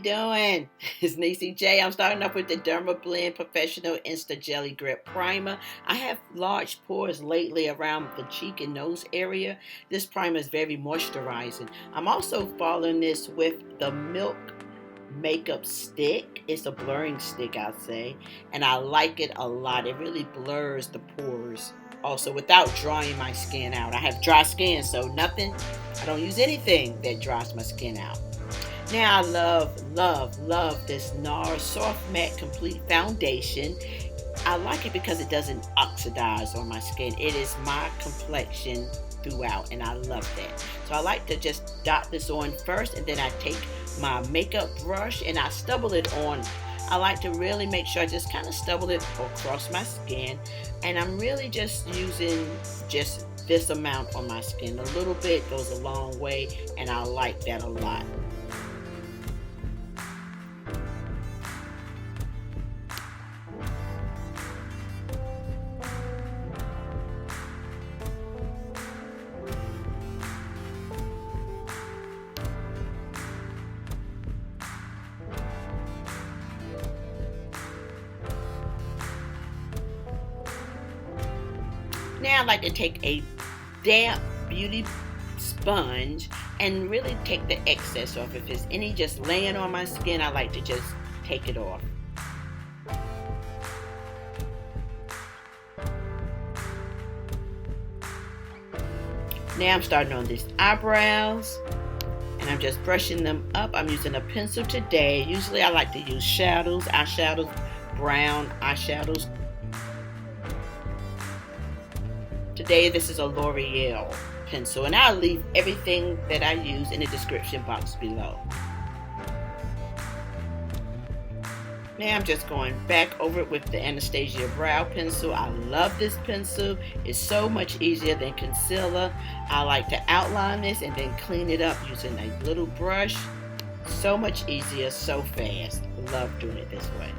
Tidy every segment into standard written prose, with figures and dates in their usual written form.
doing? It's NeeCJae. I'm starting off with the Derma Blend Professional Insta Jelly Grip Primer. I have large pores lately around the cheek and nose area. This primer is very moisturizing. I'm also following this with the Milk Makeup Stick. It's a blurring stick, I'd say, and I like it a lot. It really blurs the pores also without drying my skin out. I have dry skin, so I don't use anything that dries my skin out. Now I love this Nars Soft Matte Complete Foundation. I like it because it doesn't oxidize on my skin. It is my complexion throughout, and I love that. So I like to just dot this on first, and then I take my makeup brush and I stubble it on. I like to really make sure I just kind of stubble it across my skin, and I'm really just using just this amount on my skin. A little bit goes a long way, and I like that a lot. Now I like to take a damp beauty sponge and really take the excess off. If there's any just laying on my skin, I like to just take it off. Now I'm starting on these eyebrows, and I'm just brushing them up. I'm using a pencil today. Usually I like to use eyeshadows, brown eyeshadows. Today this is a L'Oreal pencil, and I'll leave everything that I use in the description box below. Now I'm just going back over it with the Anastasia brow pencil. I love this pencil. It's so much easier than concealer. I like to outline this and then clean it up using a little brush. So much easier, so fast. Love doing it this way.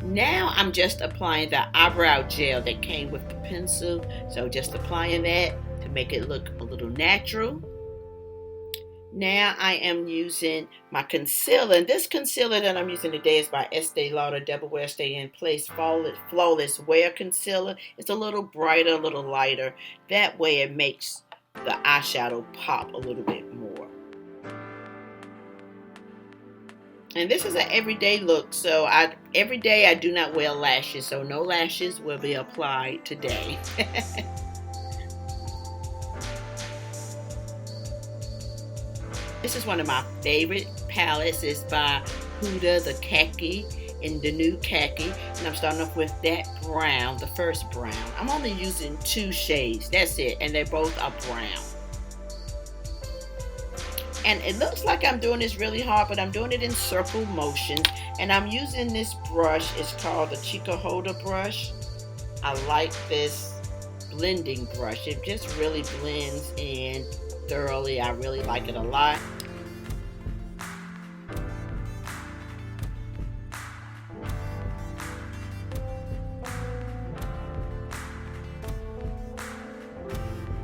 Now I'm just applying the eyebrow gel that came with the pencil. So just applying that to make it look a little natural. Now I am using my concealer. And this concealer that I'm using today is by Estee Lauder Double Wear Stay in Place Flawless Wear Concealer. It's a little brighter, a little lighter. That way it makes the eyeshadow pop a little bit more. And this is an everyday look, so every day I do not wear lashes, so no lashes will be applied today. This is one of my favorite palettes. It's by Huda, the khaki, in the Nude Khaki, and I'm starting off with that brown, the first brown. I'm only using 2 shades, that's it, and they both are brown. And it looks like I'm doing this really hard, but I'm doing it in circle motion. And I'm using this brush. It's called the Chica Holder brush. I like this blending brush. It just really blends in thoroughly. I really like it a lot.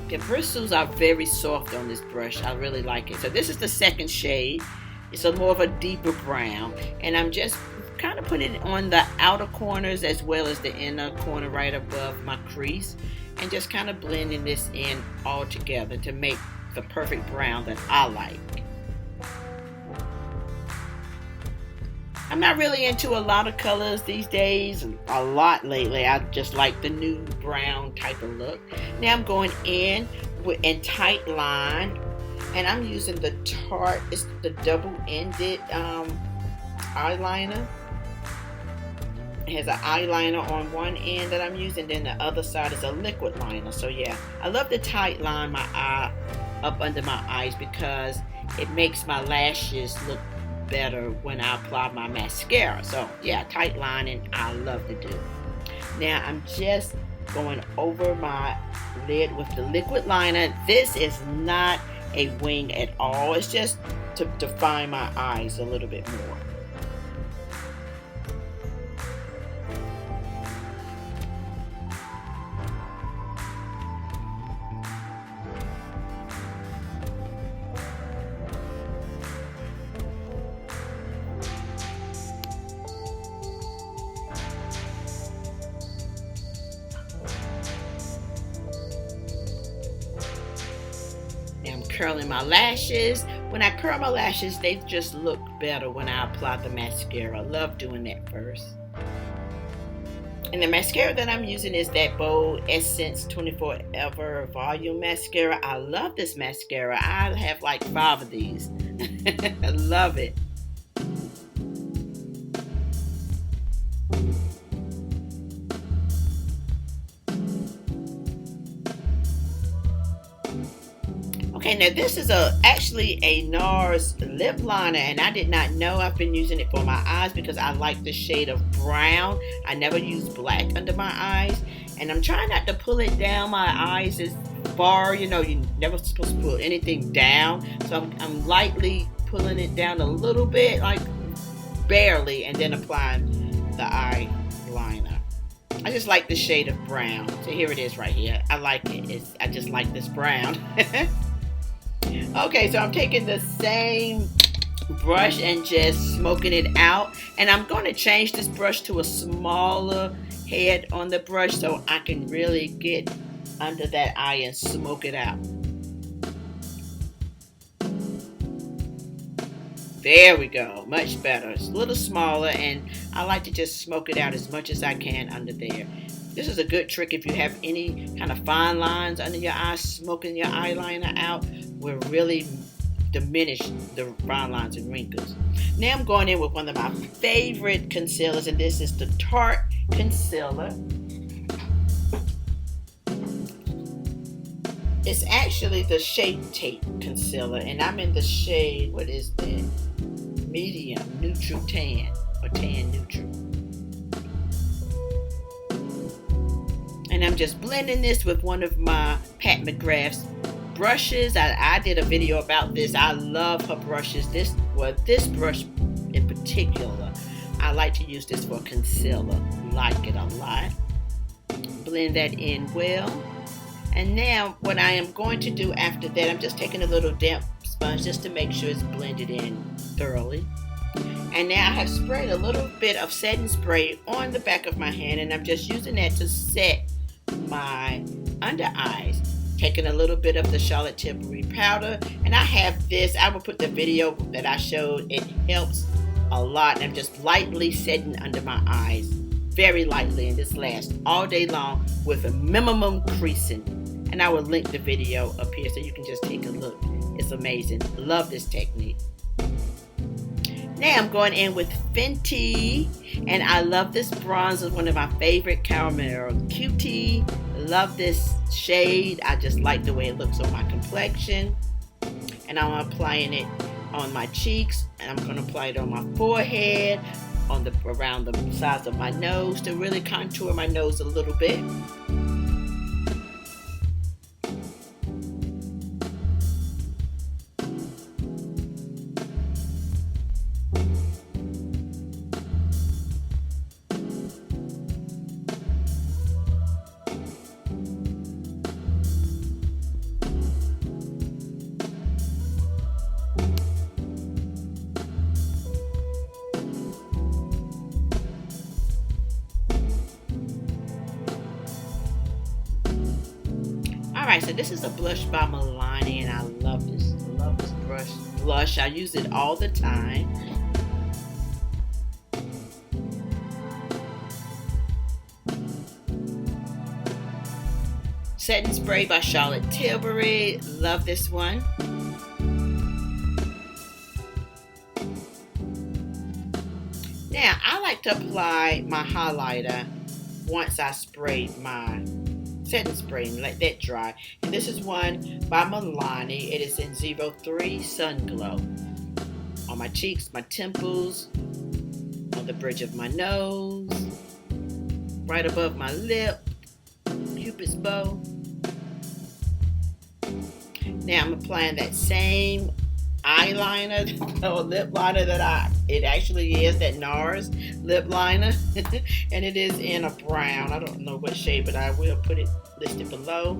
The bristles are very soft on this brush. I really like it. So this is the second shade. It's a more of a deeper brown. And I'm just kind of putting it on the outer corners as well as the inner corner right above my crease. And just kind of blending this in all together to make the perfect brown that I like. I'm not really into a lot of colors these days, a lot lately. I just like the nude brown type of look. Now I'm going in and tight line, and I'm using the Tarte. It's the double-ended eyeliner. It has an eyeliner on one end that I'm using, then the other side is a liquid liner. So yeah, I love to tight line my eye up under my eyes because it makes my lashes look better when I apply my mascara. So yeah, tight lining I love to do. Now I'm just going over my lid with the liquid liner. This is not a wing at all. It's just to define my eyes a little bit more. I'm curling my lashes. When I curl my lashes, they just look better when I apply the mascara. I love doing that first. And the mascara that I'm using is that Bold Essence 24 Ever Volume Mascara. I love this mascara. I have like 5 of these. I love it. Okay, now this is actually a Nars lip liner, and I did not know. I've been using it for my eyes because I like the shade of brown. I never use black under my eyes, and I'm trying not to pull it down my eyes as far. You know, you're never supposed to pull anything down, so I'm lightly pulling it down a little bit, like barely, and then applying the eyeliner. I just like the shade of brown. So here it is right here. I like it. I just like this brown. Okay, so I'm taking the same brush and just smoking it out. And I'm going to change this brush to a smaller head on the brush so I can really get under that eye and smoke it out. There we go, much better. It's a little smaller, and I like to just smoke it out as much as I can under there. This is a good trick if you have any kind of fine lines under your eyes. Smoking your eyeliner out will really diminish the fine lines and wrinkles. Now I'm going in with one of my favorite concealers, and this is the Tarte concealer. It's actually the Shape Tape concealer, and I'm in the shade, what is that? Medium neutral tan, or tan neutral. And I'm just blending this with one of my Pat McGrath's brushes. I did a video about this. I love her brushes. This brush in particular, I like to use this for concealer. Like it a lot. Blend that in well. And now what I am going to do after that, I'm just taking a little damp sponge just to make sure it's blended in thoroughly. And now I have sprayed a little bit of setting spray on the back of my hand, and I'm just using that to set my under eyes. Taking a little bit of the Charlotte Tilbury powder, and I have this. I will put the video that I showed. It helps a lot, and I'm just lightly setting under my eyes, very lightly, and this lasts all day long with a minimum creasing. And I will link the video up here so you can just take a look. It's amazing. Love this technique. Now I'm going in with Fenty, and I love this bronzer, one of my favorite, Caramel Cutie. Love this shade. I just like the way it looks on my complexion. And I'm applying it on my cheeks, and I'm going to apply it on my forehead, around the sides of my nose to really contour my nose a little bit. Alright, so this is a blush by Milani, and I love this. I love this blush. I use it all the time. Setting spray by Charlotte Tilbury. Love this one. Now, I like to apply my highlighter once I sprayed my setting spray and let that dry. And this is one by Milani. It is in 03 Sun Glow. on my cheeks, my temples, on the bridge of my nose, right above my lip, Cupid's bow. Now I'm applying that same eyeliner or lip liner that it actually is that Nars lip liner, and it is in a brown. I don't know what shade, but I will put it listed below.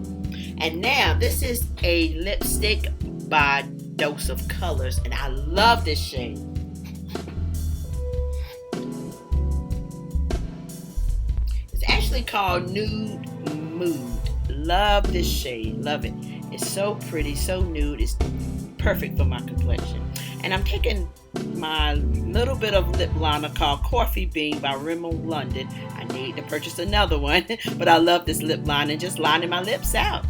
And now this is a lipstick by Dose of Colors, and I love this shade. It's actually called Nude Mood. Love this shade, love it. It's so pretty, so nude. It's perfect for my complexion. And I'm taking my little bit of lip liner called Coffee Bean by Rimmel London. I need to purchase another one, but I love this lip liner, just lining my lips out.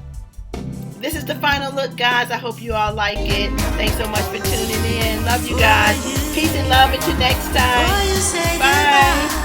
This is the final look, guys. I hope you all like it. Thanks so much for tuning in. Love you guys. Peace and love until next time. Bye.